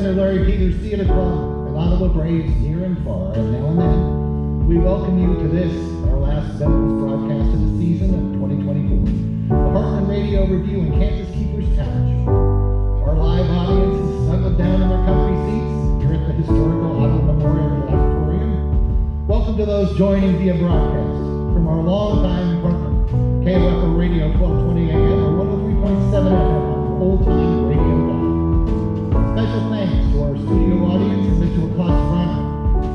Center Larry Peters Theater Club, and Ottawa Braves near and far, and now and then, we welcome you to this, our last Veterans broadcast of the season of 2024, the Heartland Radio Review and Kansas Keepers Talent Show. Our live audience is snuggled down in their comfy seats here at the historical Ottawa Memorial Auditorium. Welcome to those joining via broadcast from our longtime partner, KOFO Radio 1220 AM or 103.7 FM on old-time radio dial. Special thanks to our studio audience and Mitchell Costa.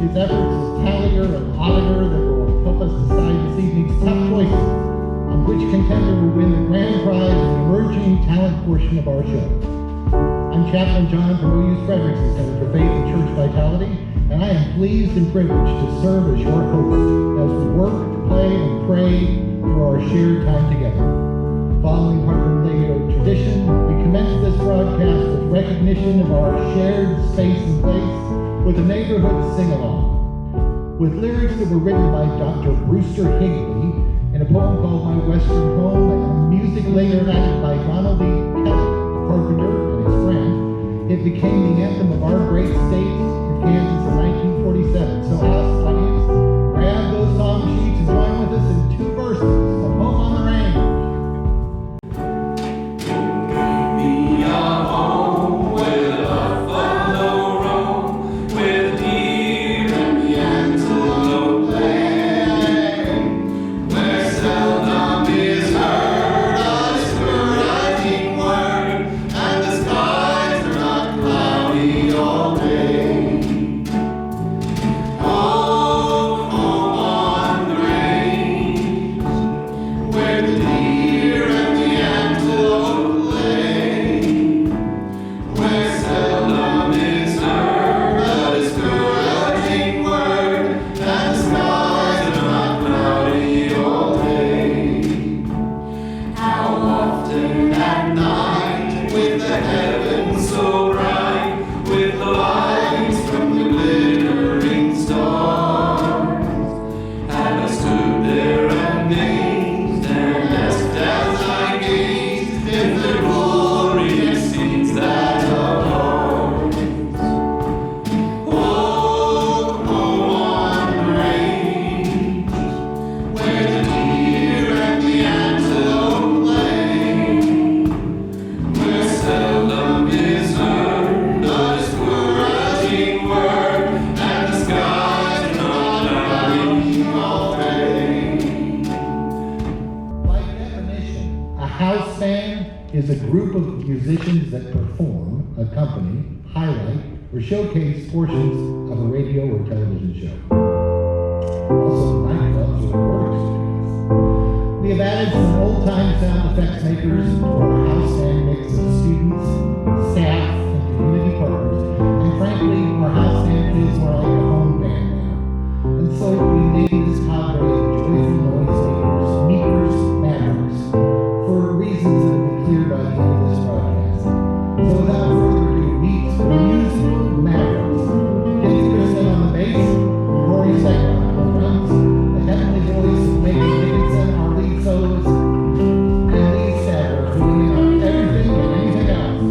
His efforts as tallier and auditor that will help us decide this evening's tough choices on which contender will win the grand prize in the emerging talent portion of our show. I'm Chaplain John from OU's Frederickson Center for Faith and Church Vitality, and I am pleased and privileged to serve as your host as we work, play, and pray through our shared time together. Following Heartland Radio tradition, we commence this broadcast with recognition of our shared space and place with a neighborhood sing-along. With lyrics that were written by Dr. Brewster Higley in a poem called My Western Home, and music later added by Ronald E. Kelne, the carpenter, and his friend, it became the anthem of our great state of Kansas in 1947. So house audience, grab those song sheets and join with us in two verses of Home on the Range. Showcase portions of a radio or television show. Also, nightclubs or recording studios. We have added some old-time sound effects makers to our house band mix of students, staff, and community partners. And frankly, our house band feels more like a home band now. And so we named this cadre of joyful noisemakers, Meekers, Mavericks, for reasons that will be clear by the end of this broadcast. So without further ado, meet the musical Mavericks. Chrisman on the bass, Cory on the drums, the heavenly voice of Dickinson, our lead soloist, and lead Stadler, filling in on everything and anything else.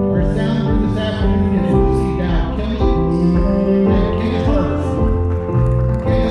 Our sound crew this afternoon is Dowd, Kelne, and Ryker Harbison. Kenneth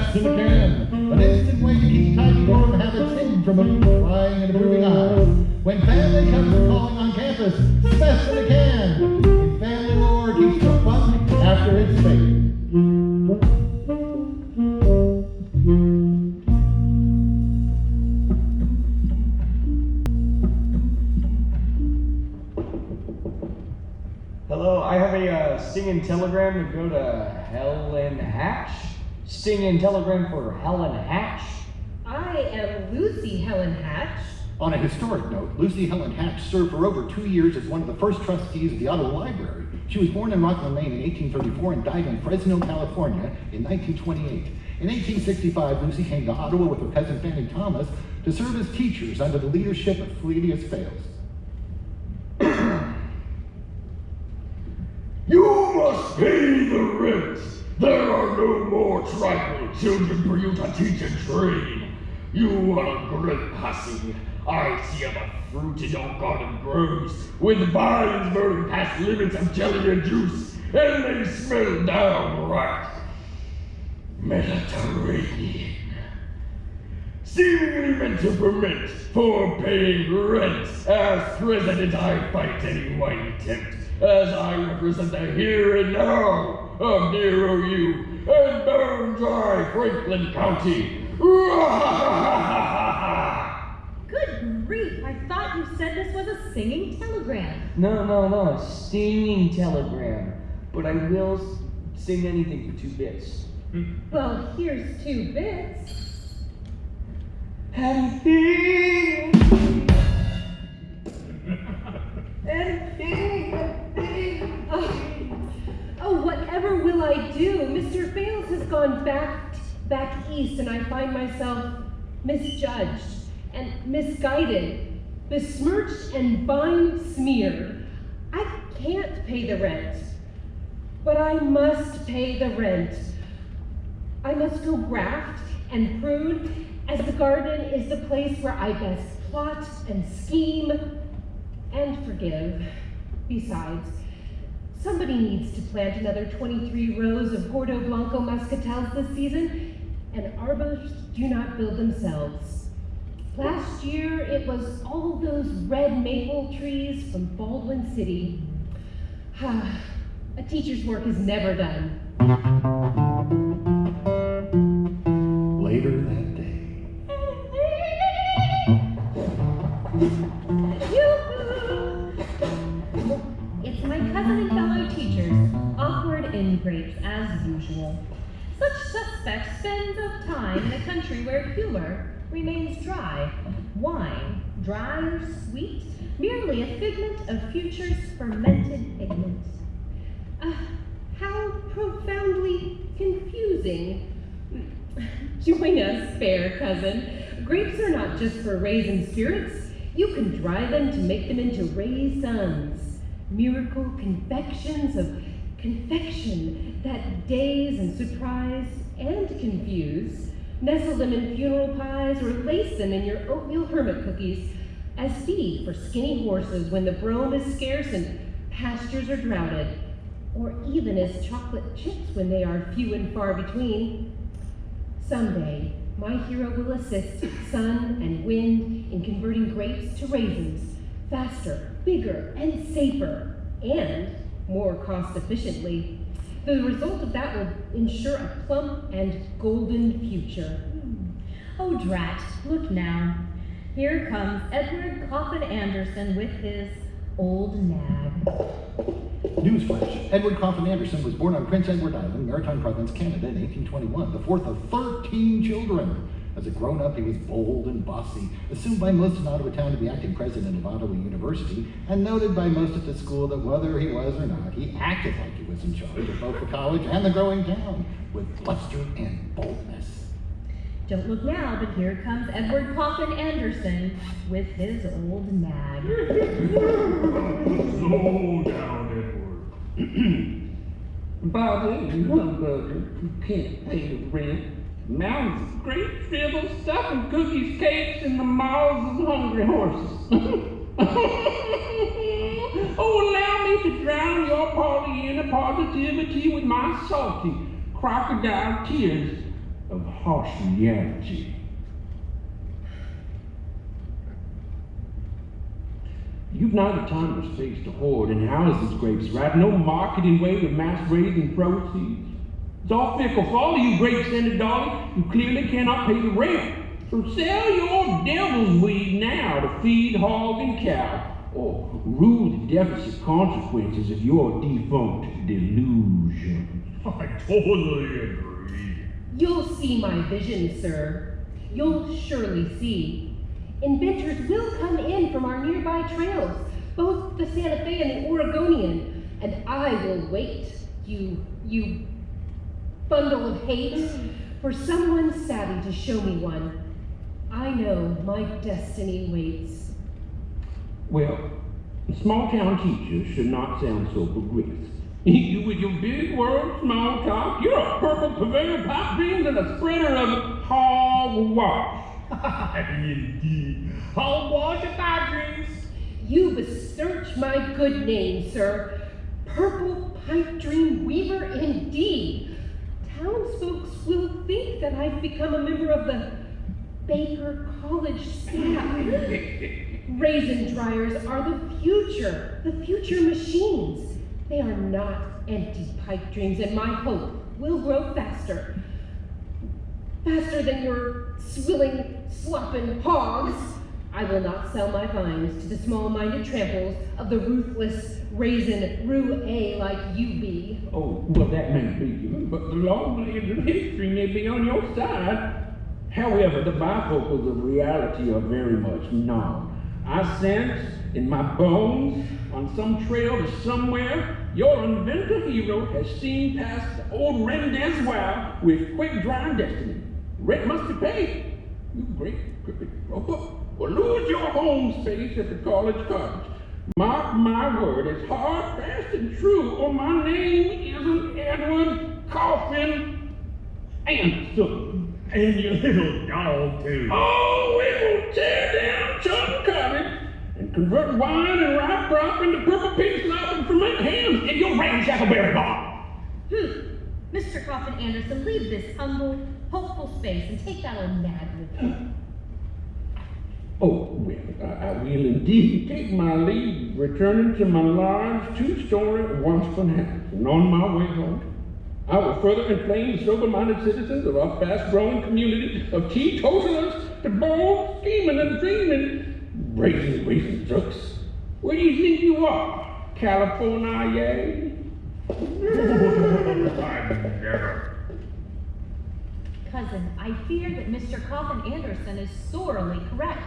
best in the can. An instant way to keep tidy dorm habits hidden from a prying and approving eye. When family comes to calling on campus, best in the can. In family lore keeps the fun after it's faded. Hello, I have a stinging telegram to go to Helen Hatch. Stinging telegram for Helen Hatch. I am Lucy Helen Hatch. On a historic note, Lucy Helen Hatch served for over 2 years as one of the first trustees of the Ottawa Library. She was born in Rockland, Maine in 1834 and died in Fresno, California in 1928. In 1865, Lucy came to Ottawa with her cousin Fanny Thomas to serve as teachers under the leadership of Fleetius Fales. You must pay the rent. There are no more tribal children for you to teach and train. You are a great hussy. I see how the fruit in your garden grows, with vines burning past limits of jelly and juice, and they smell downright Mediterranean. Seemingly meant to ferment for paying rent. As president, I fight any white attempt, as I represent the here and now of Nero U and Bone Dry, Franklin County. Good grief, I thought you said this was a singing telegram. No, stinging telegram. But I will sing anything for 2 bits. Well, here's 2 bits. Anything. Oh, whatever will I do? Mr. Fales has gone back east, and I find myself misjudged and misguided, besmirched and vine smeared. I can't pay the rent, but I must pay the rent. I must go graft and prune, as the garden is the place where I best plot and scheme and forgive. Besides, somebody needs to plant another 23 rows of Gordo Blanco muscatels this season, and arborists do not build themselves. Last year, it was all those red maple trees from Baldwin City. A teacher's work is never done. Later that day. It's my cousin and fellow teachers, awkward ingrates as usual. Such suspect spends of time in a country where humor remains dry. Wine, dry or sweet, merely a figment of future's fermented pigment. How profoundly confusing. Join us, fair cousin. Grapes are not just for raisin spirits. You can dry them to make them into raisins. Miracle confections of confection that daze and surprise and confuse. Nestle them in funeral pies or lace them in your oatmeal hermit cookies as feed for skinny horses when the brome is scarce and pastures are droughted, or even as chocolate chips when they are few and far between. Someday, my hero will assist sun and wind in converting grapes to raisins, faster, bigger, and safer, and more cost efficiently. The result of that will ensure a plump and golden future. Oh, drat, look now. Here comes Edward Coffin Anderson with his old nag. Newsflash. Edward Coffin Anderson was born on Prince Edward Island, Maritime Province, Canada in 1821, the fourth of 13 children. As a grown-up, he was bold and bossy, assumed by most in Ottawa town to be acting president of Ottawa University, and noted by most at the school that whether he was or not, he acted like he was in charge of both the college and the growing town, with bluster and boldness. Don't look now, but here comes Edward Coffin Anderson with his old nag. Slow down, Edward. Bobby, you humbucker, you can't pay the rent. Mountains of great dribble, stuffing cookies, cakes, and the maws of hungry horses. Oh, allow me to drown your Pollyanna positivity with my salty crocodile tears. of harsh reality. You've neither time or space to hoard and house these grapes, right? No marketing way to mass raising proceeds. It's all fickle. For all of you grape-scented dolly, you clearly cannot pay the rent. So sell your devil's weed now to feed hog and cow, or rue the deficit consequences of your defunct delusion. I totally agree. You'll see my vision, sir. You'll surely see. Inventors will come in from our nearby trails, both the Santa Fe and the Oregonian, and I will wait, you bundle of hate, for someone savvy to show me one. I know my destiny waits. Well, small-town teachers should not sound so progressive. You with your big word, small talk, you're a purple purveyor of pipe dreams and a spreader of hogwash. Indeed. Hogwash of pipe dreams. You besearch my good name, sir. Purple pipe dream weaver indeed. Townsfolk will think that I've become a member of the Baker College staff. Raisin dryers are the future machines. They are not empty pipe dreams, and my hope will grow faster. Faster than your swilling, slopping hogs. I will not sell my vines to the small-minded tramples of the ruthless raisin roue like you be. Oh, well, that may be, but the long blades of history may be on your side. However, the bifocals of reality are very much not. I sense in my bones, on some trail to somewhere, your inventor hero has steamed past the old Rendezvous with quick-drying destiny. Rent must be paid. You great crooked roper will lose your home space at the college cottage. Mark my word, it's hard, fast, and true, or my name isn't Edward Coffin Anderson. And your little dog, too. Oh, we will tear down Chum Cottage and convert wine and ripe drop into purple pig slop and ferment hams in your ramshackle berry bar. Mr. Coffin Anderson, leave this humble, hopeful space and take that old nag with you. Oh, well, I will indeed take my leave, returning to my large two-story Washington house. And on my way home, I will further inflame the sober-minded citizens of our fast-growing community of teetotalers to bold, scheming, and dreaming, raisin trucks. Where do you think you are, California? Never. Cousin, I fear that Mr. Coffin Anderson is sorely correct.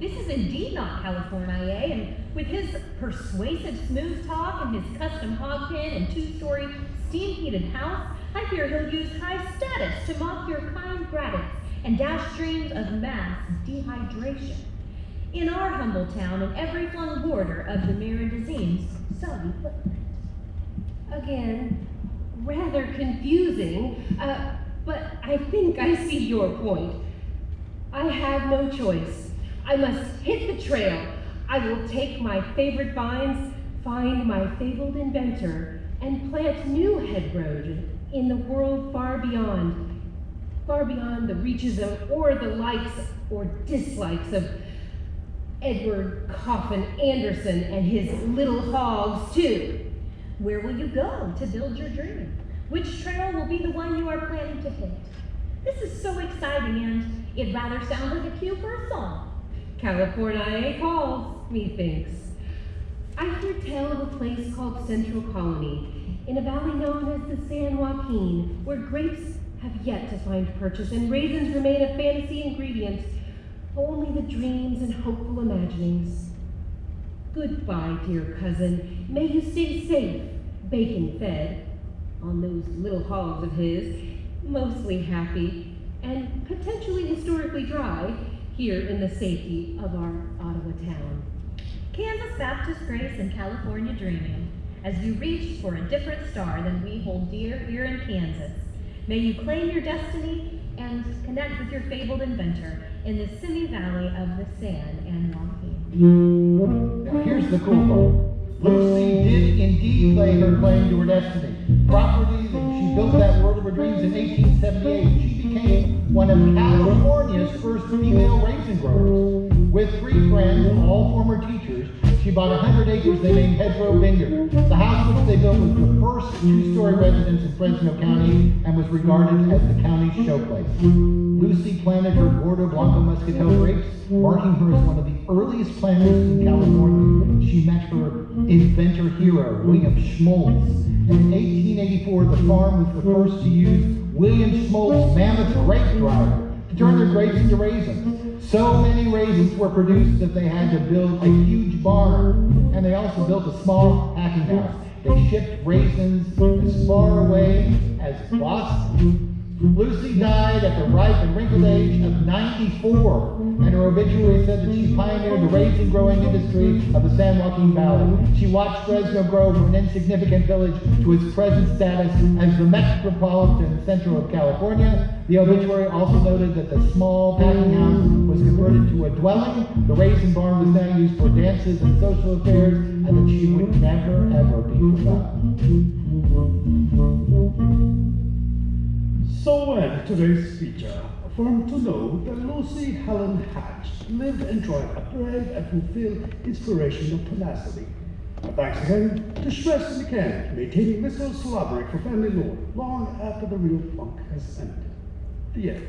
This is indeed not California, and with his persuasive smooth talk and his custom hog pen and two-story steam-heated house, I fear he'll use high status to mock your kind gratis and dash dreams of mass dehydration. In our humble town, in every flung border of the mirror disease, soggy footprint. Again, rather confusing, but I think I see your point. I have no choice. I must hit the trail. I will take my favorite vines, find my fabled inventor, and plant new hedgerows in the world far beyond the reaches of, or the likes or dislikes of Edward Coffin Anderson and his little hogs, too. Where will you go to build your dream? Which trail will be the one you are planning to hit? This is so exciting, and it rather sounds like a cue for a song. California calls, methinks. I hear tell of a place called Central Colony, in a valley known as the San Joaquin, where grapes have yet to find purchase and raisins remain a fantasy ingredient, only the dreams and hopeful imaginings. Goodbye, dear cousin. May you stay safe, bacon-fed, on those little hogs of his, mostly happy and potentially historically dry, here in the safety of our Ottawa town. Kansas Baptist grace and California dreaming, as you reach for a different star than we hold dear here in Kansas. May you claim your destiny and connect with your fabled inventor in the semi-valley of the San and Joaquin. Now here's the cool part. Lucy did indeed lay her claim to her destiny. Property that she built that World of Her Dreams in 1878, she became one of California's first female raisin growers. With 3 friends, all former teachers, she bought 100 acres they named Hedgerow Vineyard. The house which they built was the first 2-story residence in Fresno County and was regarded as the county's showplace. Lucy planted her Gordo Blanco Muscatel grapes, marking her as one of the earliest planters in California. She met her inventor hero, William Schmoltz. In 1884, the farm was the first to use William Schmoltz's mammoth grape dryer to turn their grapes into raisins. So many raisins were produced that they had to build a huge barn, and they also built a small packing house. They shipped raisins as far away as Boston. Lucy died at the ripe and wrinkled age of 94, and her obituary said that she pioneered the raisin growing industry of the San Joaquin Valley. She watched Fresno grow from an insignificant village to its present status as the metropolitan center of California. The obituary also noted that the small packing house was converted to a dwelling, the raisin barn was now used for dances and social affairs, and that she would never ever be forgotten. So end today's feature. Affirm to know that Lucy Helen Hatch lived and enjoyed a brave and fulfilled inspirational tenacity. Thanks again to Trish and Keneth, maintaining listeners' library for family lore long after the real funk has ended. The end.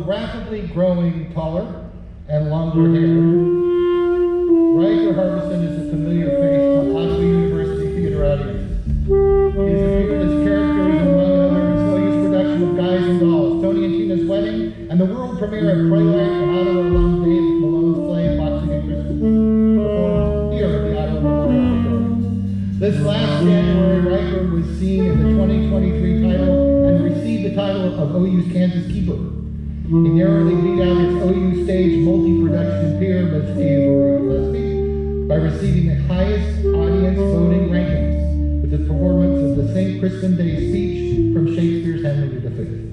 Rapidly growing taller and longer hair, Ryker Harbison is a familiar face to Ottawa University theater audiences. He has appeared as characters in, among others, OU's production of Guys and Dolls, Tony and Tina's Wedding, and the world premiere of Twilight and Ottawa alum Dave Malone's play Boxing and Christmas, performed here at the Ottawa Memorial Auditorium. This last January, Ryker was seen in the 2023 title and received the title of OU's Kansas Keeper. He narrowly beat out his OU stage multi-production peer, Miss Avery Gillespie, by receiving the highest audience voting rankings with his performance of the St. Crispin Day speech from Shakespeare's Henry V.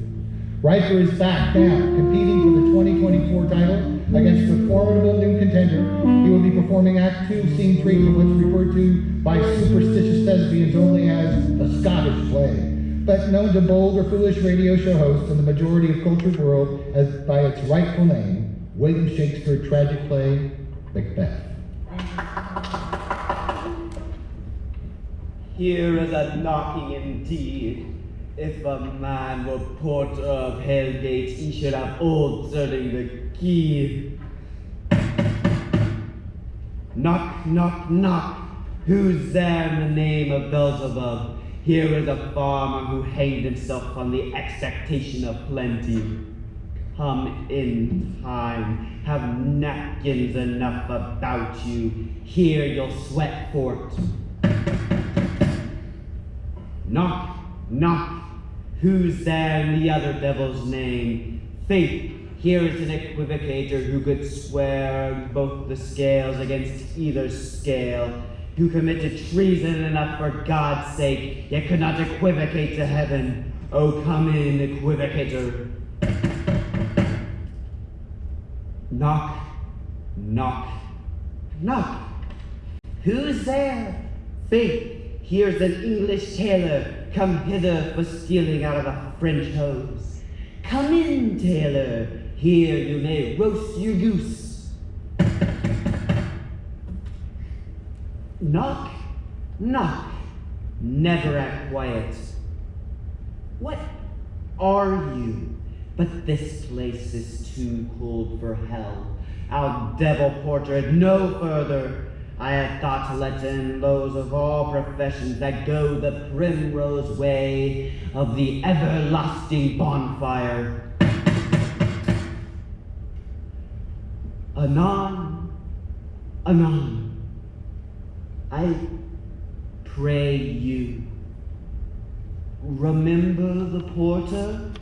Ryker is back now, competing for the 2024 title against a formidable new contender. He will be performing Act 2, Scene 3 from what's referred to by superstitious thespians only as a Scottish play, but known to bold or foolish radio show hosts in the majority of cultured world as by its rightful name, William Shakespeare tragic play, Macbeth. Here is a knocking indeed. If a man were porter of Hellgate, he should have answering the key. Knock, knock, knock. Who's there in the name of Beelzebub? Here is a farmer who hanged himself on the expectation of plenty. Come in time, have napkins enough about you. Here you'll sweat for it. Knock, knock. Who's there in the other devil's name? Faith, here is an equivocator who could swear both the scales against either scale, who committed treason enough for God's sake, yet could not equivocate to heaven. Oh, come in, equivocator. Knock, knock, knock. Who's there? Faith, here's an English tailor, come hither for stealing out of a French hose. Come in, tailor, here you may roast your goose. Knock, knock, never act quiet. What are you? But this place is too cold for hell. Our devil portrait no further. I had thought to let in those of all professions that go the primrose way of the everlasting bonfire. Anon, anon, I pray you, remember the porter?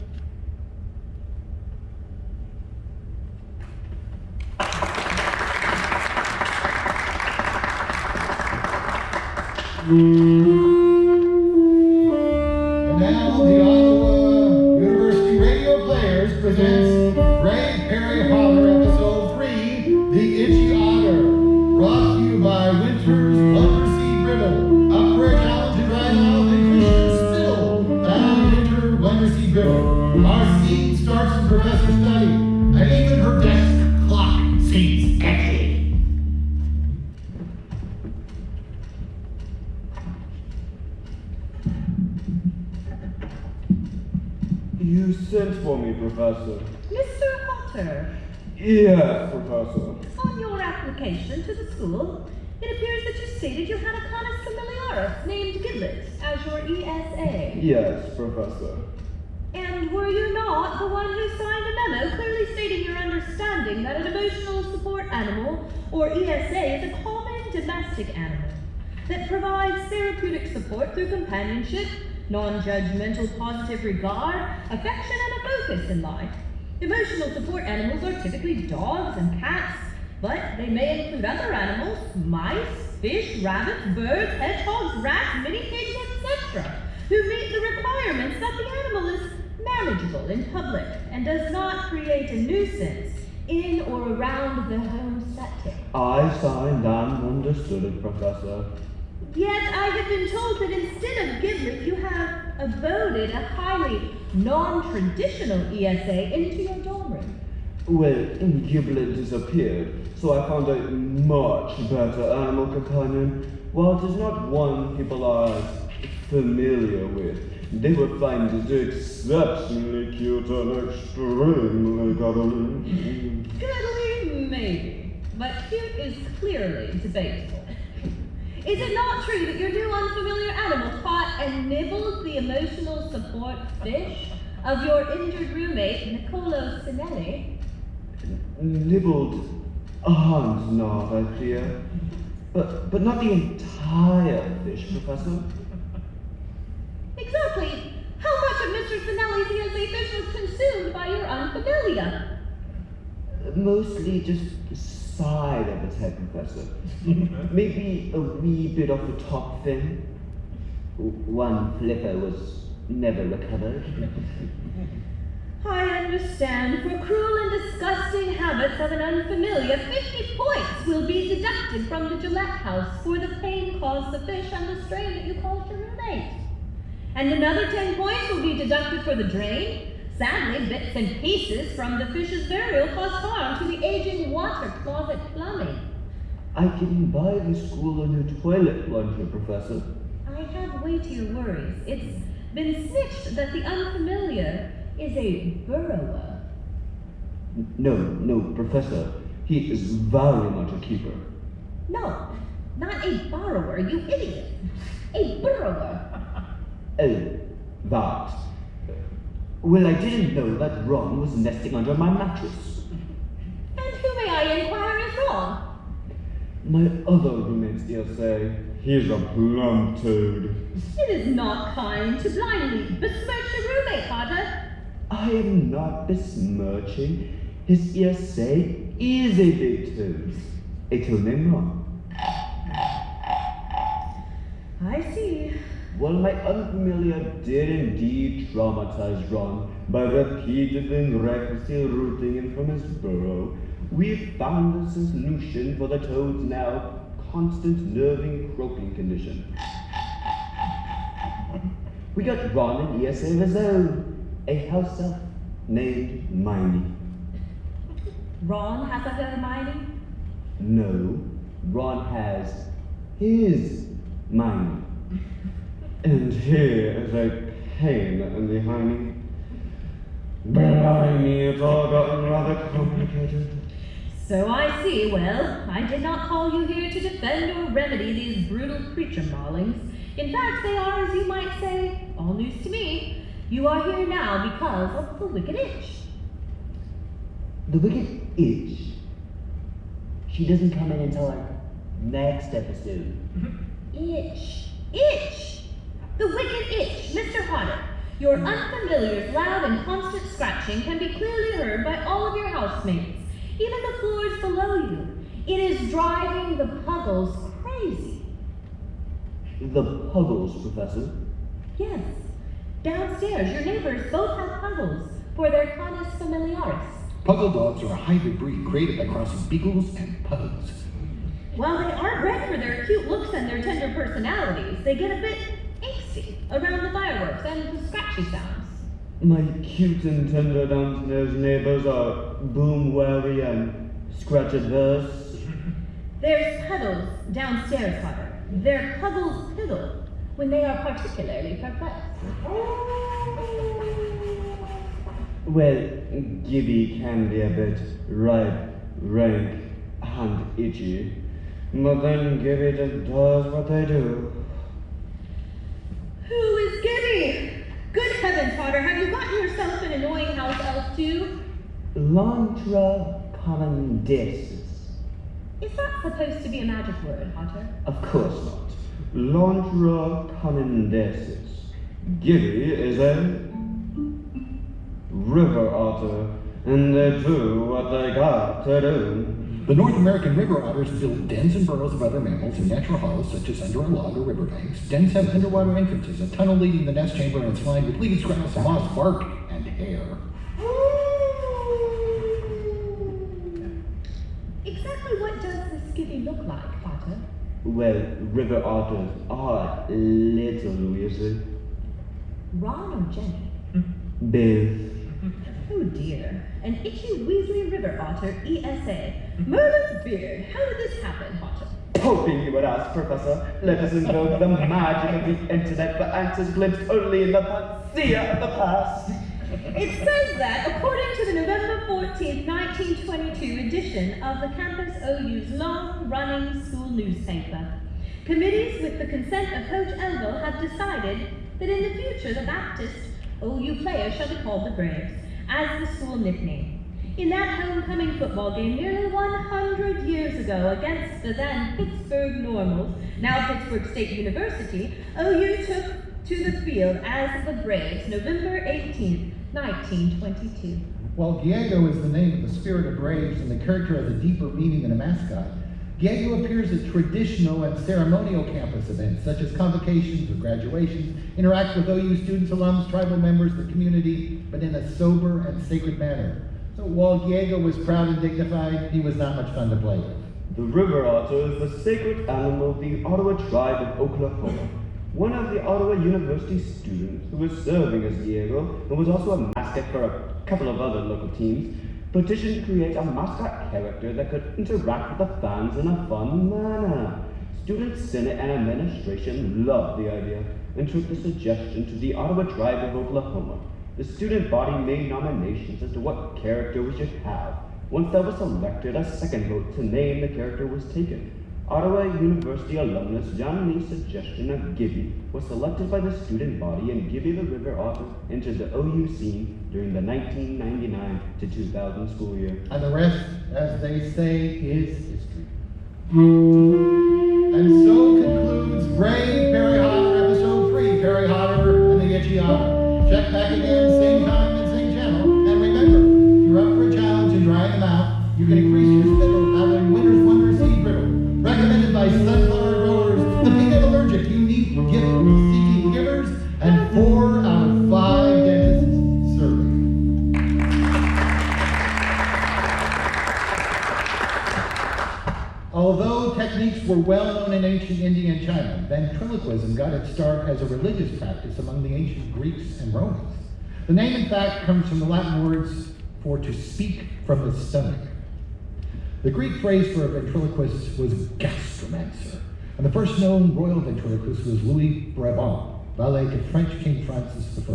And now the Ottawa University Radio Players presents Ray Perry Holler episode 3, The Itchy Otter, brought to you by Winter's Undersea Brittle, up for a challenge to dry mouth and Christian Spittle, found Winter Undersea Brittle. Our scene starts in Professor Study, and even her desk clock seems etchy. You sent for me, Professor. Mr. Otter, Yes, Professor. on your application to the school, it appears that you stated you had a canis familiaris named Gidlet as your ESA. Yes, Professor. And were you not the one who signed a memo clearly stating your understanding that an emotional support animal, or ESA, is a common domestic animal that provides therapeutic support through companionship, non-judgmental positive regard, affection, and a focus in life. Emotional support animals are typically dogs and cats, but they may include other animals, mice, fish, rabbits, birds, hedgehogs, rats, mini pigs, etc., who meet the requirements that the animal is manageable in public and does not create a nuisance in or around the home setting. I signed and understood it, Professor. Yet I have been told that instead of Gidlet, you have aboded a highly non-traditional ESA into your dorm room. Well, Giblet disappeared, so I found a much better animal companion. While it is not one people are familiar with, they will find it exceptionally cute and extremely cuddly. Cuddly, maybe, but cute is clearly debatable. Is it not true that your new unfamiliar animal caught and nibbled the emotional support fish of your injured roommate, Niccolo Sinelli? Nibbled a hand knob, I fear. But not the entire fish, Professor. Exactly. How much of Mr. Sinelli's ESA fish was consumed by your unfamiliar? Mostly just the side of its head, Professor. Maybe a wee bit off the top fin. One flipper was never recovered. I understand. For cruel and disgusting habits of an unfamiliar, 50 points will be deducted from the Gillette house for the pain caused the fish and the strain that you caused your roommate. And another 10 points will be deducted for the drain. Sadly, bits and pieces from the fish's burial caused harm to the aging water closet plumbing. I can buy the school a new toilet plunger, Professor. I have weightier worries. It's been snitched that the unfamiliar is a burrower. No, Professor. He is very much a keeper. No, not a borrower, you idiot. A burrower. Oh, that. Well, I didn't know that Ron was nesting under my mattress. And who may I inquire is wrong? My other roommates here say he's a plum toad. It is not kind to blindly besmirch your roommate, Otter. I am not besmirching. His ears say is a big toad. A toad named Ron. I see. Well, my unfamiliar did indeed traumatize Ron by repeatedly and recklessly rooting him from his burrow. We found a solution for the toad's now constant nerving croaking condition. We got Ron an ESA of his own, a house elf named Miney. Ron has a Hermione? No, Ron has his Miney. And here is a pain in the hiney. Blimey, it's all gotten rather complicated. So I see. Well, I did not call you here to defend or remedy these brutal creature maulings. In fact, they are, as you might say, all news to me. You are here now because of the Wicked Itch. The Wicked Itch? She doesn't come in until our next episode. Itch. Itch! The Wicked Itch, Mr. Otter. Your unfamiliar's loud and constant scratching can be clearly heard by all of your housemates, even the floors below you. It is driving the Puggles crazy. The Puggles, Professor? Yes. Downstairs, your neighbors both have Puggles for their Canis familiaris. Puggle dogs are a hybrid breed created by crossing beagles and pugs. While they aren't bred for their cute looks and their tender personalities, they get a bit angsty around the fireworks and the scratchy sounds. My cute and tender downstairs neighbors are boom wary and scratch adverse. There's Puddles downstairs, Otter. They're Puggles piddle when they are particularly perplexed. Well, Gibby can be a bit ripe, rank, and itchy, but then Gibby just does what they do. Who is Gibby? Good heavens, Otter, have you gotten yourself an annoying house elf too? Lantra commendatus. Is that supposed to be a magic word, Otter? Of course not. Lantra commendatus. Gibby is a river otter, and they do what they got to do. The North American river otters build dens and burrows of other mammals in natural hollows such as under a log or riverbanks. Dens have underwater entrances, a tunnel leading the nest chamber, and it's lined with leaves, grass, moss, bark, and hair. Exactly what does this Gibby look like, Otter? Well, river otters are little weird. Ron or Jenny? Both. Oh dear. An itchy Weasley river otter, ESA. Merlin's beard. How did this happen, Otter? Hoping you would ask, Professor. Let us invoke the magic of the internet for answers glimpsed only in the panacea of the past. It says that, according to the November 14th, 1922 edition of the Campus OU's long-running school newspaper, committees with the consent of Coach Elville have decided that in the future the Baptist OU players shall be called the Braves, as the school nickname. In that homecoming football game nearly 100 years ago against the then Pittsburgh Normals, now Pittsburgh State University, OU took to the field as the Braves, November 18th, 1922. While Diego is the name of the spirit of Braves and the character has a deeper meaning than a mascot, Diego appears at traditional and ceremonial campus events such as convocations or graduations, interacts with OU students, alums, tribal members, the community, but in a sober and sacred manner. So while Diego was proud and dignified, he was not much fun to play with. The river otter is the sacred animal of the Ottawa tribe of Oklahoma. One of the Ottawa University students who was serving as Diego and was also a mascot for a couple of other local teams petitioned to create a mascot character that could interact with the fans in a fun manner. Student Senate and administration loved the idea and took the suggestion to the Ottawa tribe of Oklahoma. The student body made nominations as to what character we should have. Once that was selected, a second vote to name the character was taken. Ottawa University alumnus John Lee's suggestion of Gibby was selected by the student body, and Gibby the River Author entered the OU scene during the 1999 to 2000 school year. And the rest, as they say, is history. And so concludes Brave Perry Hotter episode 3, Perry Hotter and the Itchy Otter. Check back again, same time and same channel. And remember, you're up for a challenge in drying them out. You can increase your spittle by having Winter's Wonder Seed Brittle. Recommended by sunflower growers, the peanut allergic, unique gift seeking givers, and 4 out of 5 dentists surveyed. Although techniques were well known in ancient India and China, ventriloquism got its start as a religious practice among the ancient Greeks and Romans. The name, in fact, comes from the Latin words for to speak from the stomach. The Greek phrase for a ventriloquist was gastromancer, and the first known royal ventriloquist was Louis Brabant, valet to French King Francis I,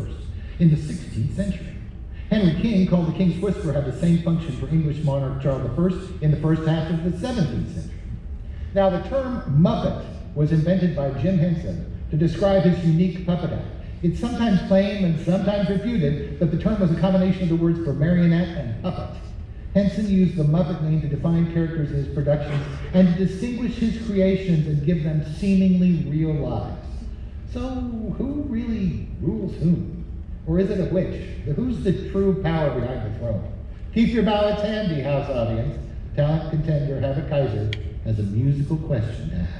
in the 16th century. Henry King, called the King's Whisperer, had the same function for English monarch Charles I in the first half of the 17th century. Now, the term Muppet was invented by Jim Henson to describe his unique puppet act. It's sometimes claimed and sometimes refuted that the term was a combination of the words for marionette and puppet. Henson used the Muppet name to define characters in his productions and to distinguish his creations and give them seemingly real lives. So, who really rules whom? Or is it a witch? Who's the true power behind the throne? Keep your ballots handy, house audience. Talent contender Habit Kaiser has a musical question to ask.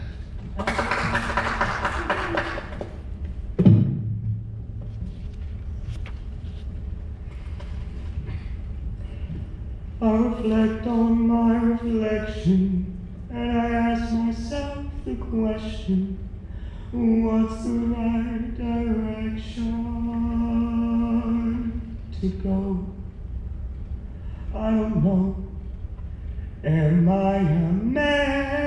I reflect on my reflection, and I ask myself the question, what's the right direction to go? I don't know. Am I a man?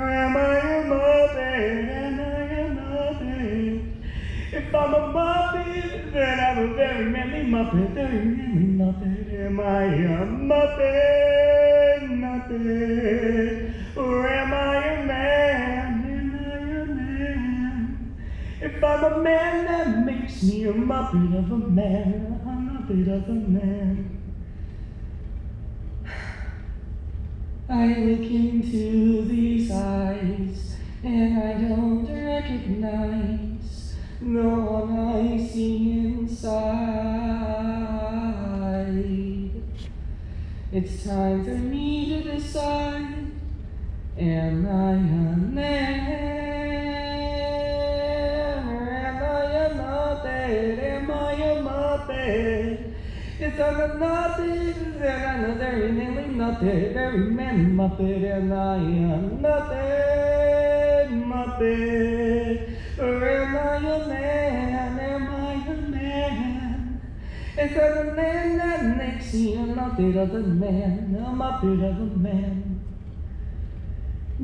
Am I a Muppet? Am I a Muppet? If I'm a Muppet, then I'm a very manly Muppet, very manly Muppet. Am I a Muppet? Or am I a man? Am I a man? If I'm a man, that makes me a Muppet of a man, a Muppet of a man. I look into these eyes, and I don't recognize the one I see inside. It's time for me to decide, am I a man, or am I a Muppet, am I a Muppet? If I'm a Muppet, then I'm a very manly Muppet, very manly Muppet, am I a Muppet, or am I a man, am I a man? If I'm a man, that makes me a Muppet of a man, a Muppet of a man.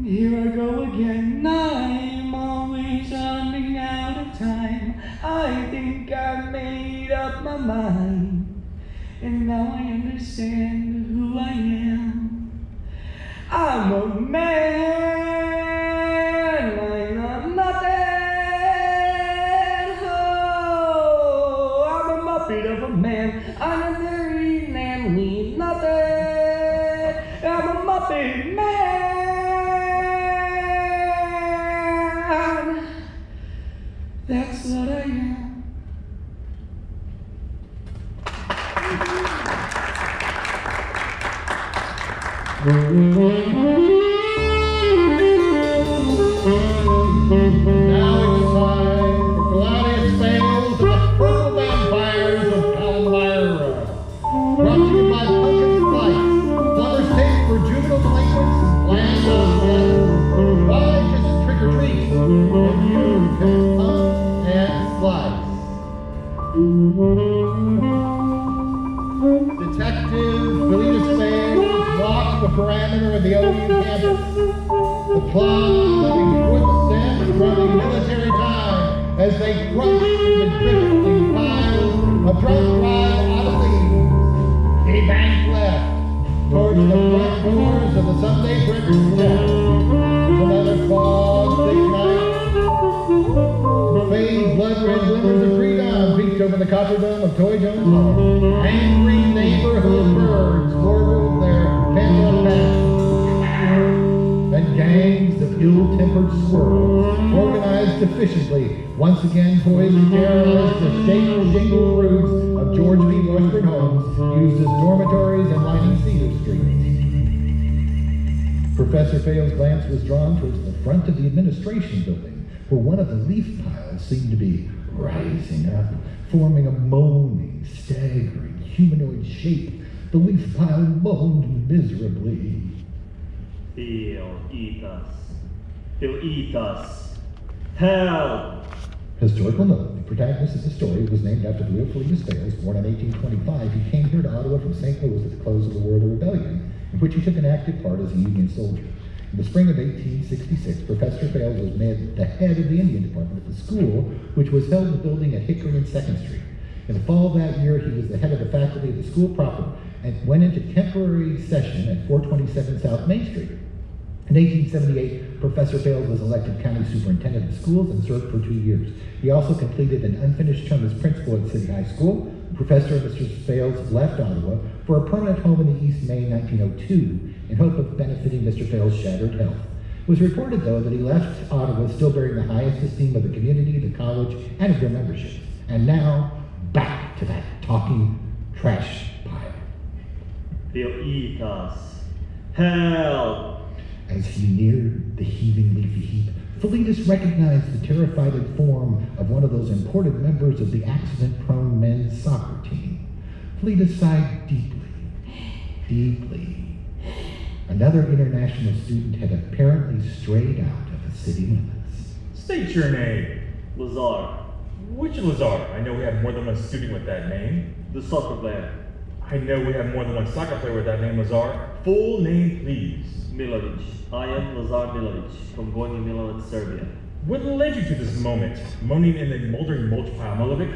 Here I go again, I'm always running out of time. I think I made up my mind, and now I understand who I am. I'm a man, I'm a Muppet. Oh, I'm a Muppet of a man. I'm a very manly Muppet. I'm a Muppet man. That's what I am. Now it's time for Gladius Fables of the Purple Vampires of Palmyra. Brought to you by Pumpkin Flight, Flubber's Tape for juvenile delinquents and planned on death. Why just trick or treat when you can pump and slice? clogging footsteps from military time as they crunch through the drifting piles of drunk ride auto leaves. He banked left towards the front doors of the Sunday breakfast shack. There's another fog, thick night. Fading blood-red glimmers of pre-dawn peeked over the copper dome of Toy Jones Hall. Angry neighborhood birds warbled their pent-up passions. And gangs of ill-tempered squirrels, organized efficiently, once again poised to terrorize the state-jingled roofs of George B. Washburn homes used as dormitories and lining Cedar Street. Professor Fayle's glance was drawn towards the front of the administration building, where one of the leaf piles seemed to be rising up, forming a moaning, staggering, humanoid shape. The leaf pile moaned miserably. They'll eat us. They'll eat us. Help! Historical note, the protagonist of the story was named after the real Fleetus Fales, born in 1825. He came here to Ottawa from St. Louis at the close of the War of the Rebellion, in which he took an active part as a Union soldier. In the spring of 1866, Professor Fales was made the head of the Indian department at the school, which was held in the building at Hickory and 2nd Street. In the fall of that year, he was the head of the faculty of the school proper and went into temporary session at 427 South Main Street. In 1878, Professor Fales was elected county superintendent of schools and served for 2 years. He also completed an unfinished term as principal at City High School. Professor and Mr. Fales left Ottawa for a permanent home in the East May 1902 in hope of benefiting Mr. Fales' shattered health. It was reported, though, that he left Ottawa still bearing the highest esteem of the community, the college, and of their membership. And now, back to that talking trash pile. They'll eat us. Help! As he neared the heaving leafy heap, Fleetus recognized the terrified form of one of those imported members of the accident-prone men's soccer team. Fleetus sighed deeply, deeply. Another international student had apparently strayed out of the city limits. State your name. Lazar. Which Lazar? I know we have more than one student with that name. The soccer player. I know we have more than one soccer player with that name, Lazar. Full name, please. Milovic. I am Lazar Milovic from Gornji Milanovac, Serbia. What led you to this moment, moaning in the moldering mulch pile, Milovic?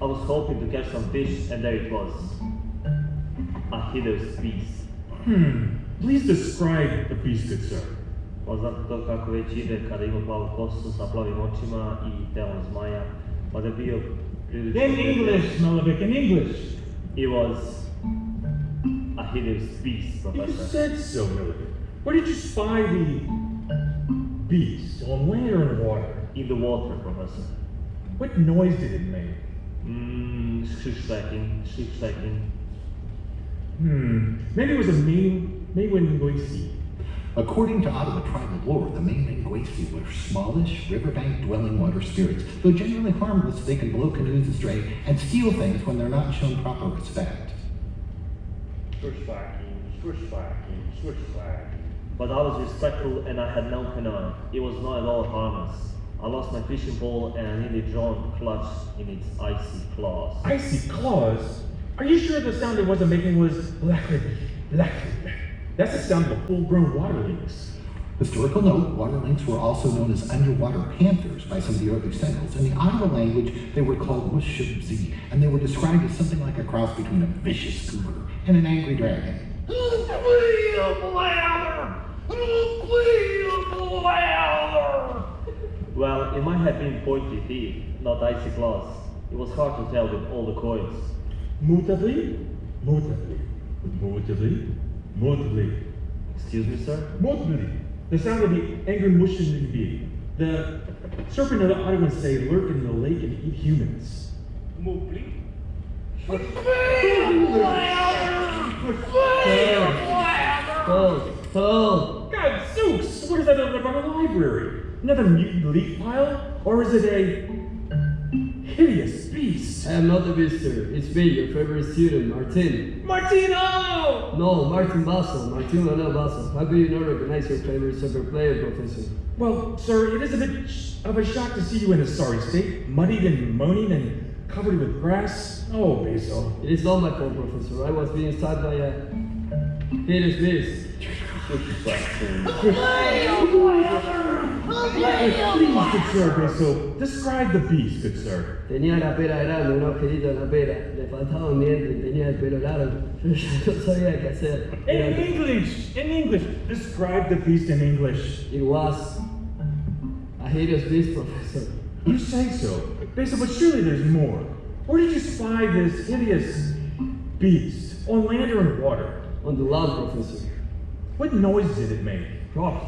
I was hoping to catch some fish, and there it was. A hideous beast. Please describe the beast, good sir. Poznato to kako već ide kada ima plavu kosu sa plavim očima I telom zmaja, pa da bio prilično... In English, Milovic, in English. It was a hideous beast, Professor. You said so, Milovic. Where did you spy the beast? On land or in water? In the water, Professor. What noise did it make? Shriek-stacking. Maybe it was a Mengwesi. According to Ottawa tribal lore, the Mengwesi were smallish, riverbank-dwelling water spirits. Though generally harmless, they can blow canoes astray and steal things when they're not shown proper respect. Switch-stacking. But I was respectful and I had no canoe. It was not at all harmless. I lost my fishing pole and I nearly drowned clutched in its icy claws. Icy claws? Are you sure the sound it wasn't making was black? That's the sound of full-grown water lynx. Historical note, water lynx were also known as underwater panthers by some of the early settlers. In the Ottawa language, they were called wushubzi, and they were described as something like a cross between a vicious cougar and an angry dragon. Well, it might have been pointy teeth, not icy claws. It was hard to tell with all the coils. Mutably. Excuse me, sir? Mutably. The sound of the angry mushing bee. The serpent of the Ottawans say lurk in the lake and eat humans. Mutably. Hold. Gadzooks! What is that over by the library? Another mutant leaf pile? Or is it a hideous beast? I am not a beast, sir. It's me, your favorite student, Martin. Martino! No, Martin Basso. Martin Manuel Basso. How do you not recognize your favorite soccer player, Professor? Well, sir, it is a bit of a shock to see you in a sorry state, muddied and moaning and covered with grass. Oh, Basil. It is not my fault, Professor. I was being stung by a hideous beast. Please, good sir, Beso, describe the beast, good sir. Tenía la pera grande, un agujerito en la pera. Le faltaba un diente y tenía el pelo largo. Yo ya no sabía qué hacer. In English, describe the beast in English. It was a hideous beast, Professor. You say so, Beso, but surely there's more. Where did you spy this hideous beast? On land or in water? On the land, Professor. What noise did it make? Ah,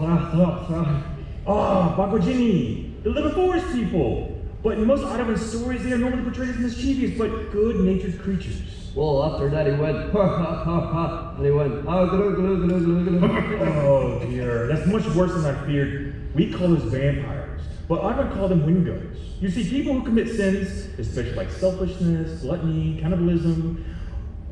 Bagojini, the little forest people. But in most Ottoman stories, they are normally portrayed as mischievous but good-natured creatures. Well, after that, he went, ha, ha, ha, ha, and he went, Oh dear, that's much worse than I feared. We call those vampires, but I would call them Wingos. You see, people who commit sins, especially like selfishness, gluttony, cannibalism,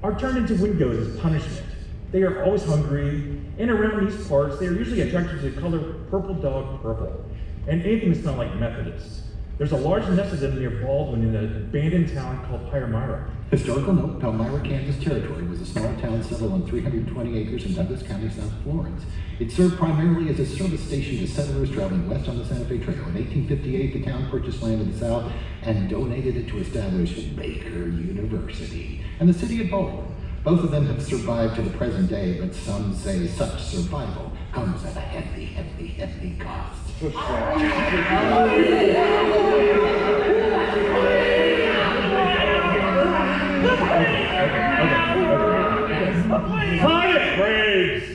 are turned into Wingos as punishment. They are always hungry, and around these parts, they are usually attracted to the color purple dog purple, and anything that smells like Methodist. There's a large nest of them near Baldwin in an abandoned town called Palmyra. Historical note, Palmyra, Kansas Territory was a small town settled on 320 acres in Douglas County, South Florence. It served primarily as a service station to settlers traveling west on the Santa Fe Trail. In 1858, the town purchased land in the south and donated it to establish Meeker University and the city of Baldwin. Both of them have survived to the present day, but some say such survival comes at a heavy, heavy, heavy cost. Quiet, Braves!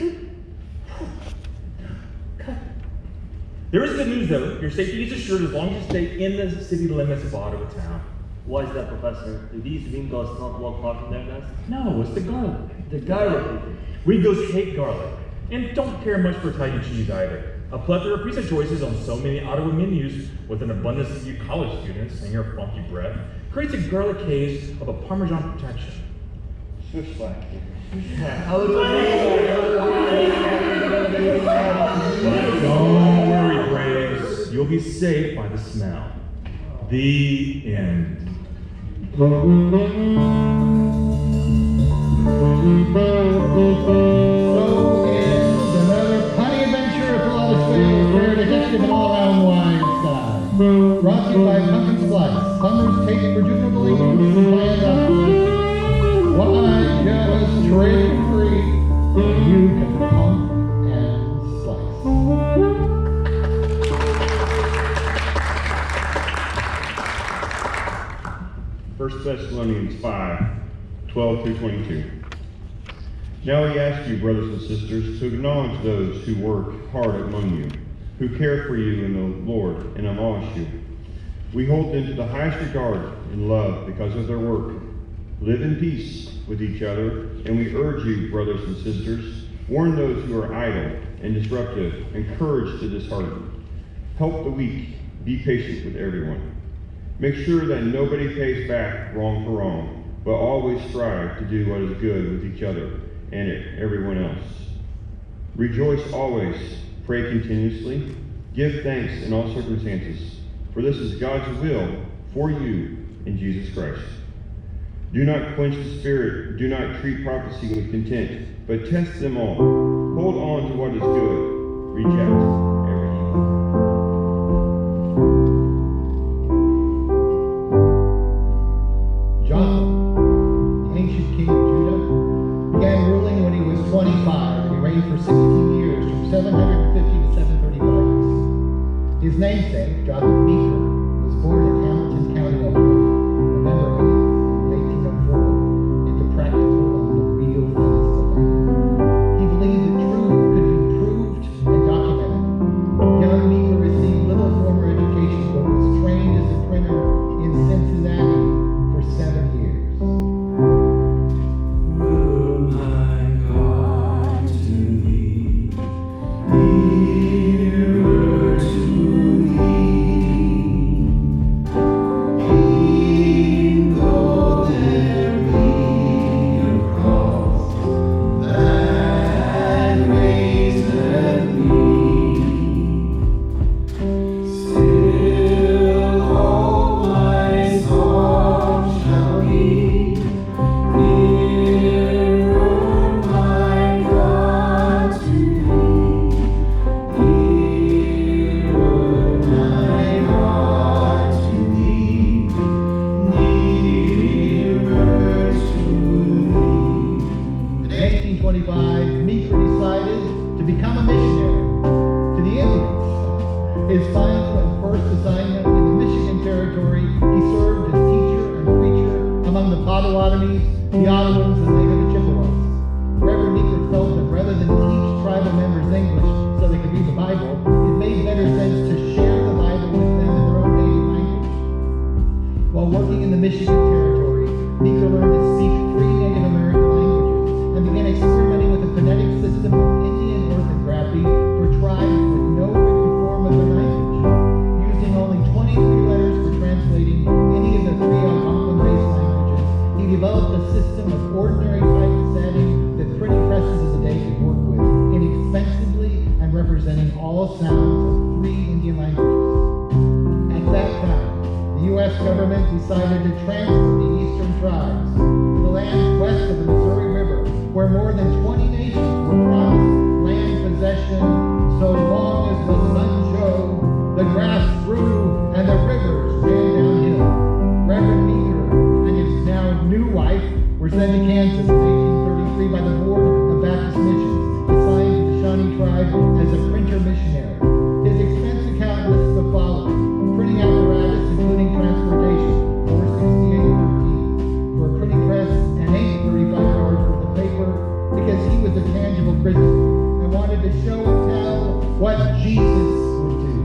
There is good news though. Your safety is assured as long as you stay in the city limits of Ottawa town. Why is that, Professor? Do these Wingos not walk far from their nest? No, it's the garlic. The garlic. Wingos hate garlic, and don't care much for Italian cheese either. A plethora of pizza choices on so many Ottawa menus, with an abundance of you college students and your funky breath, creates a garlic haze of a Parmesan protection. Shush back. Don't worry, Braves. You'll be safe by the smell. The end. So ends another punny adventure of Low Sweet Detective and all-around wine style. Brought to you by Pumpkin Splice. Plumbers take for juvenile delinquents and plans afterwards. Why just trade free so you can pump and slice. First Thessalonians 5:12 through 22. Now we ask you, brothers and sisters, to acknowledge those who work hard among you, who care for you in the Lord and admonish you. We hold them to the highest regard and love because of their work. Live in peace with each other, and we urge you, brothers and sisters, warn those who are idle and disruptive, encourage the disheartened. Help the weak, be patient with everyone. Make sure that nobody pays back wrong for wrong, but always strive to do what is good with each other and everyone else. Rejoice always, pray continuously, give thanks in all circumstances, for this is God's will for you in Jesus Christ. Do not quench the spirit, do not treat prophecy with contempt, but test them all. Hold on to what is good, reject every evil. Jotham, the ancient king of Judah, began ruling when he was 25, and he reigned for 16 years, from 750 to 735 BC. His namesake, Jotham Meeker, was born in Hamilton County, Ottawa, November 8th, 1804, into practical and the real things of the land. He believed that truth could be proved and documented. Young Meeker received little formal education, but was trained as a printer in Cincinnati for 7 years. His final and first assignment in the Michigan Territory, he served as teacher and preacher among the Potawatomis, the Ottawans, and later the Chippewas. Reverend Meeker felt that rather than teach tribal members English so they could read the Bible, it made better sense to share the Bible with them in their own native language. While working in the Michigan Territory, Meeker learned to speak 3 Native American languages and began experimenting with a phonetic system of Indian orthography for tribes with no written form of their language. Using only 23 letters for translating any of the 3 Algonquin-based languages, he developed a system of ordinary typesetting that printing presses of the day could work with, inexpensively and representing all sounds of 3 Indian languages. At that time, the U.S. government decided to transfer the eastern tribes to the lands west of the Missouri River, where more than 20 nations were promised land possession so long as the sun shone, the grass grew, and the rivers ran downhill. Reverend Meeker and his now new wife were sent to Kansas in 1833 by the Board of Baptist Missions, assigned to the Shawnee tribe as a printer missionary. His expense account lists the following: printing apparatus, including transportation, $468.13, for a printing press and $835 worth of paper, because he was a tangible Christian and wanted to show and tell what Jesus would do.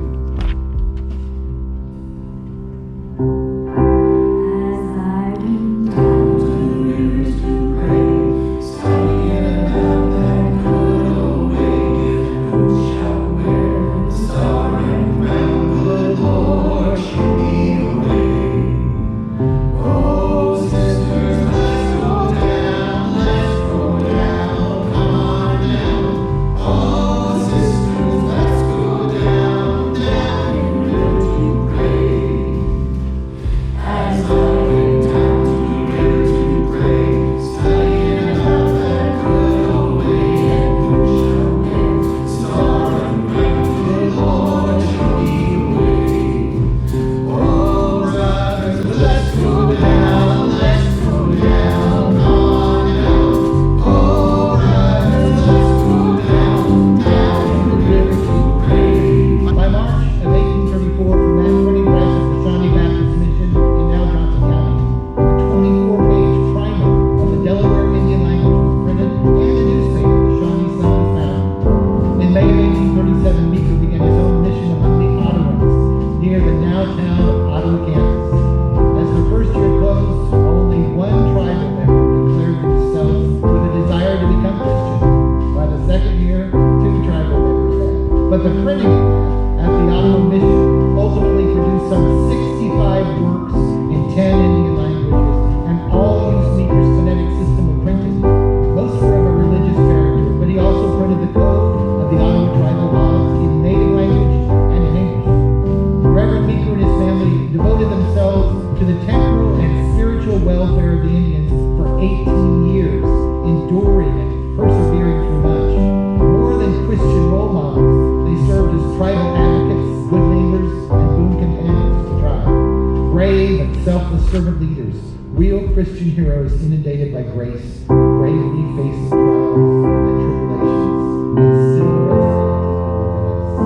Servant leaders, real Christian heroes inundated by grace, bravely facing trials and tribulations, and still resurrected within us.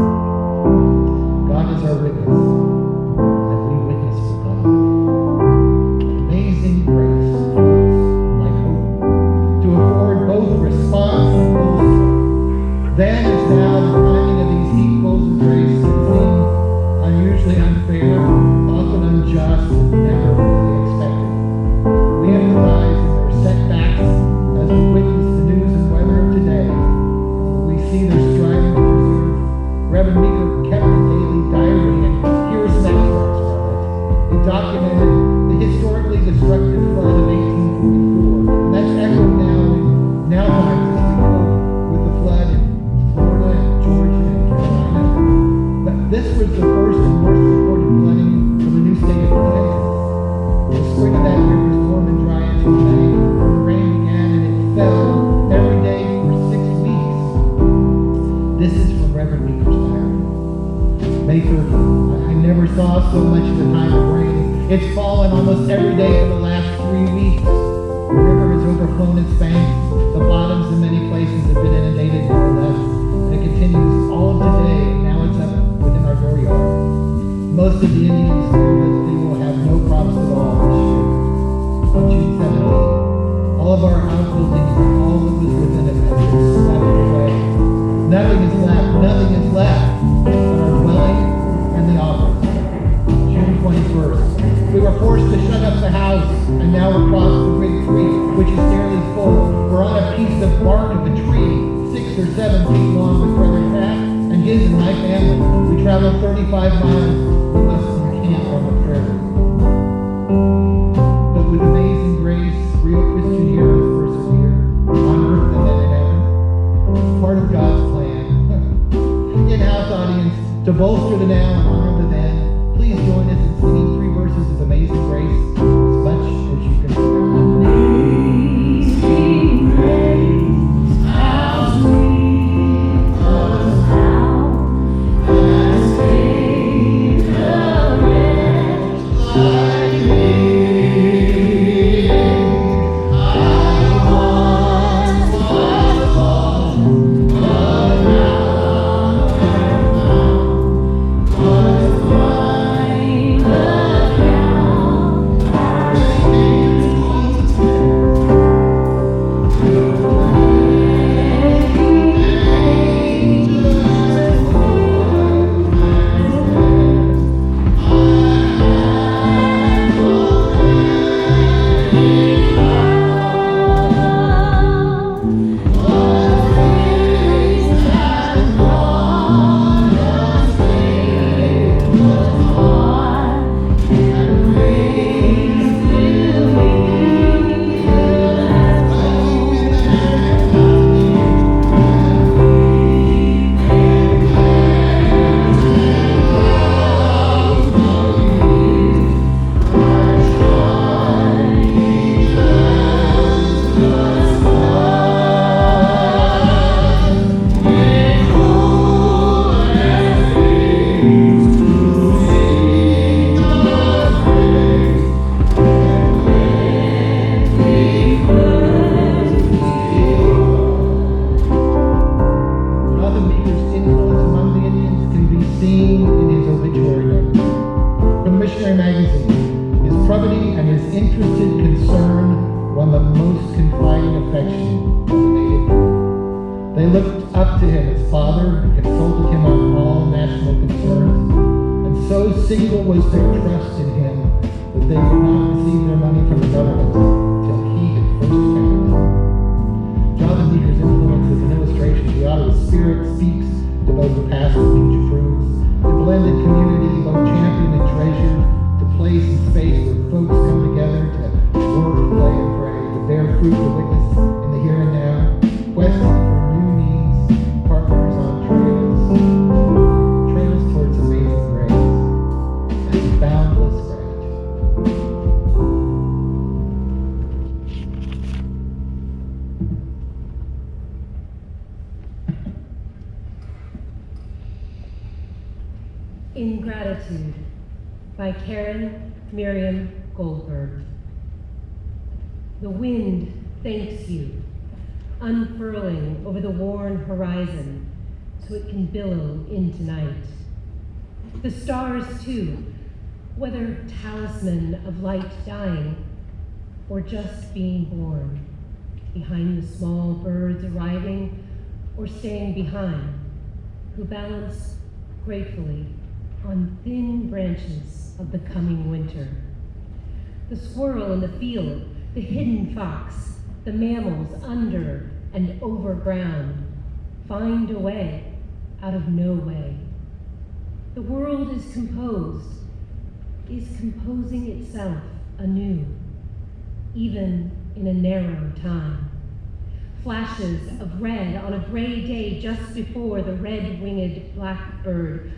God is our witness, and we witness for God. Amazing grace flows like hope, to afford both response and bolster. Then as now, the timing of these equals of grace can seem unusually unfair, often unjust, and never really expected. We empathize with their setbacks as we witness the news and weather of today. We see their striving to preserve. Reverend Meeker kept a daily diary, and here are some extracts from it. It documented the historically destructive flood of 1844. And that's echoed now times as we cope with the flood in Florida and Georgia and Carolina. But this was the first and worst reported flooding from the new state of Kentucky. The spring of that year was warm and dry until May. The rain began and it fell every day for 6 weeks. This is from Reverend Meeker's diary. May 30th. I never saw so much of the time of rain. It's fallen almost every day for the last 3 weeks. The river has overflown its banks. The bottoms in many places have been inundated more or less. And it continues all of today, and now it's up within our dooryard. posted the Indians here that they will have no crops at all this year. On June 17th, all of our outbuildings and all that was within it has been swept away. Nothing is left but our dwelling and the office. June 21st, we were forced to shut up the house, and now we're across the great tree, which is nearly full. We're on a piece of bark of a tree, 6 or 7 feet long with Brother Pat and his and my family. We traveled 35 miles to listen to camp on the prairie. But with amazing grace, real Christian heroes persevere, on earth and then in heaven. Part of God's plan. In-house audience, to bolster the now and honor the then, please join us in singing 3 verses of Amazing Grace as much as you can remember. Amazing grace, how sweet the sound that saved a wretch like me. I once was lost, but now am found. Was blind, but now I see. Brother Meeker's influence among the Indians can be seen in his obituary notes. From Missionary Magazine, his probity and his interested concern won the most confiding affection of the native group. They looked up to him as father and consulted him on all national concerns, and so single was their trust in him that they would not receive their money from the government till he had first found it. Jonathan Meeker's influence is an illustration of the Ottawa spirit speaks to both the past and future truths, the blended community, both champion and treasure, the place and space where folks come together to work, play, and pray, to bear fruit, to witness in the here and now, questing for new needs, partners on trails towards amazing grace, and boundless gratitude. Ingratitude by Karen Miriam Goldberg. The wind thanks you, unfurling over the worn horizon so it can billow into night. The stars too, whether talisman of light dying or just being born, behind the small birds arriving or staying behind, who balance gratefully on thin branches of the coming winter. The squirrel in the field, the hidden fox, the mammals under and over ground find a way out of no way. The world is composing itself anew, even in a narrow time. Flashes of red on a gray day just before the red-winged blackbird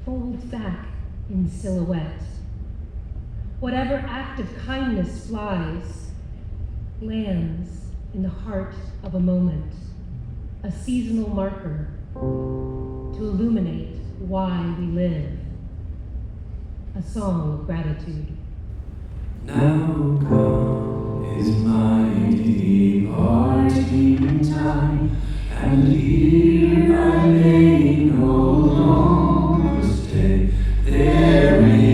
folds back in silhouette. Whatever act of kindness flies, lands in the heart of a moment, a seasonal marker to illuminate why we live. A song of gratitude. Now come is my departing time, and here I may no longer stay. There is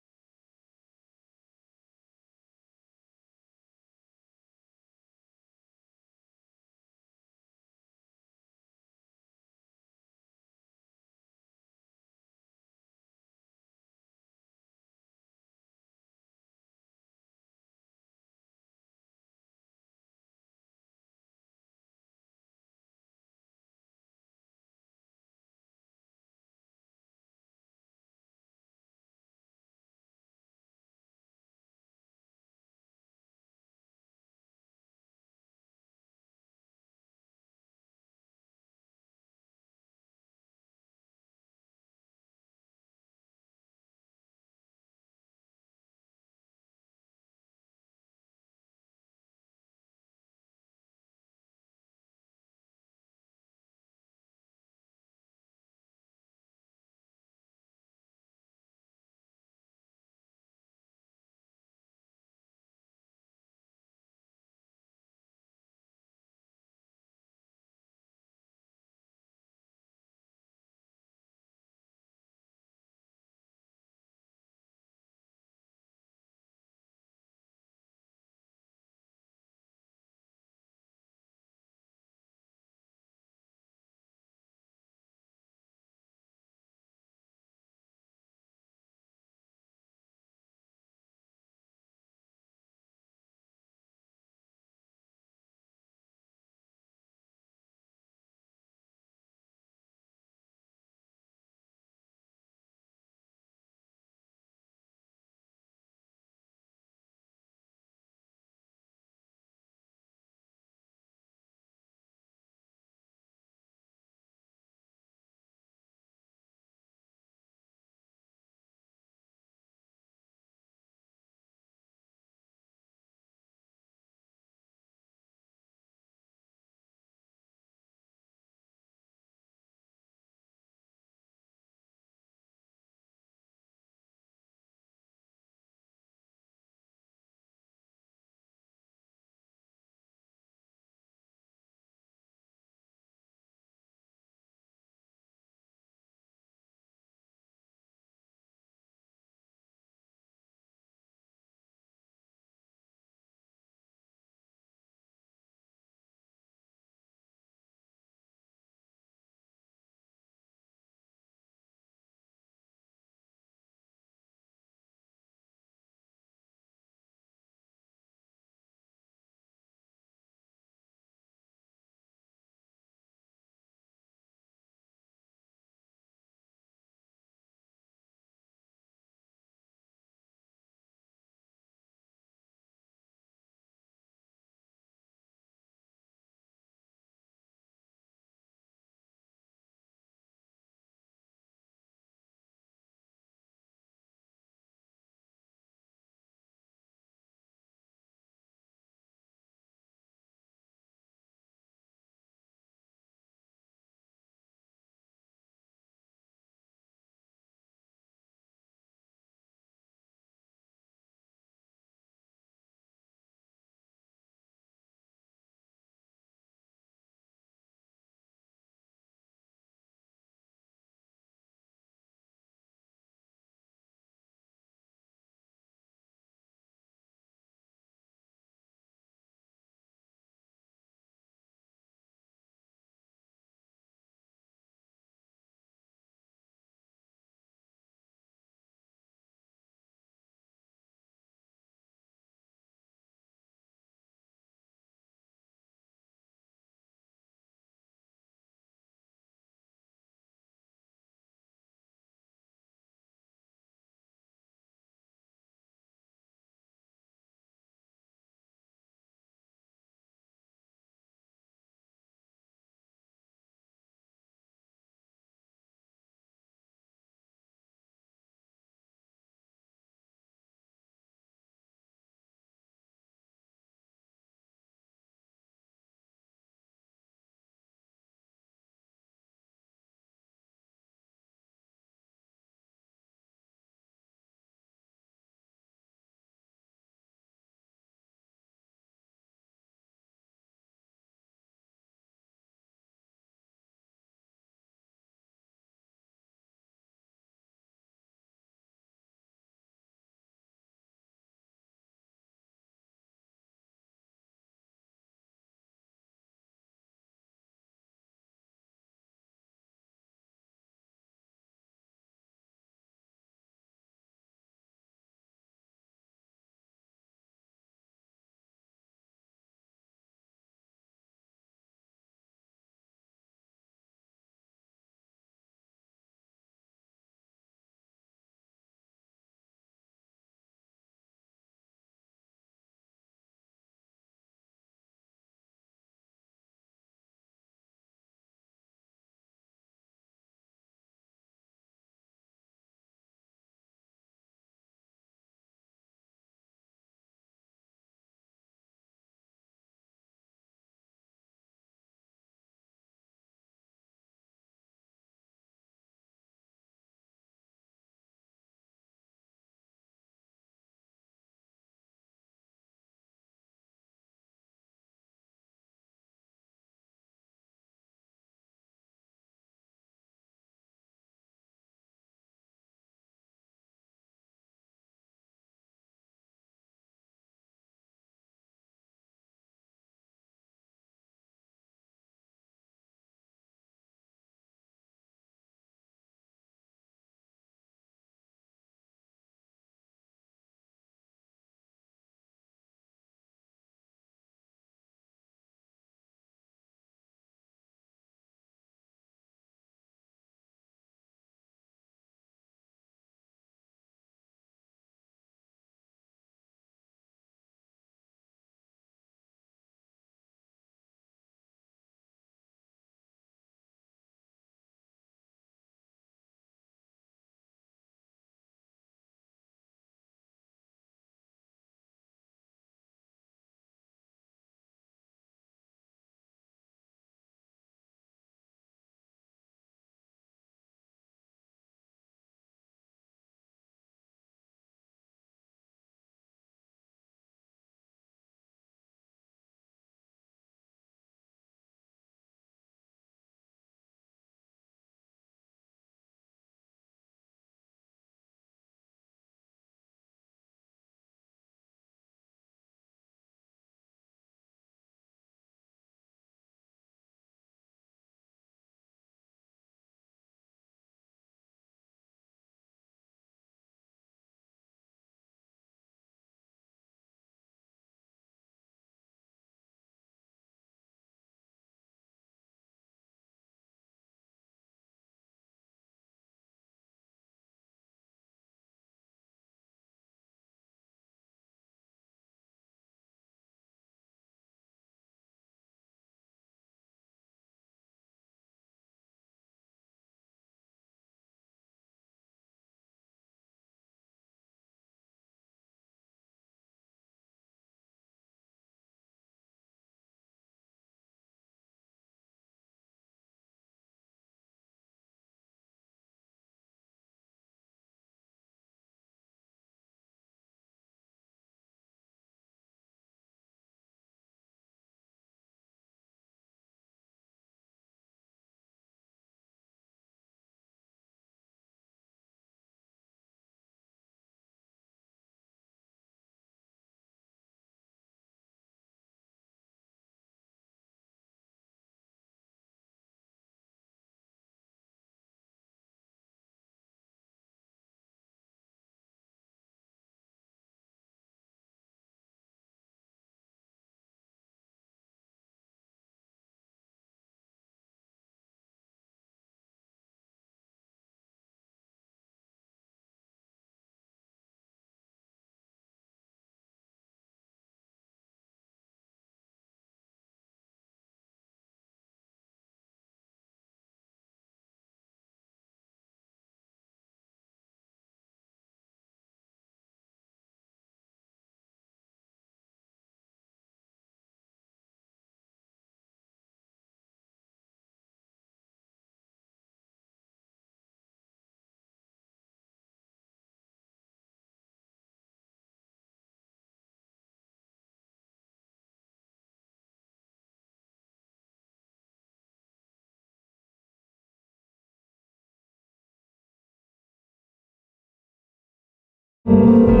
you.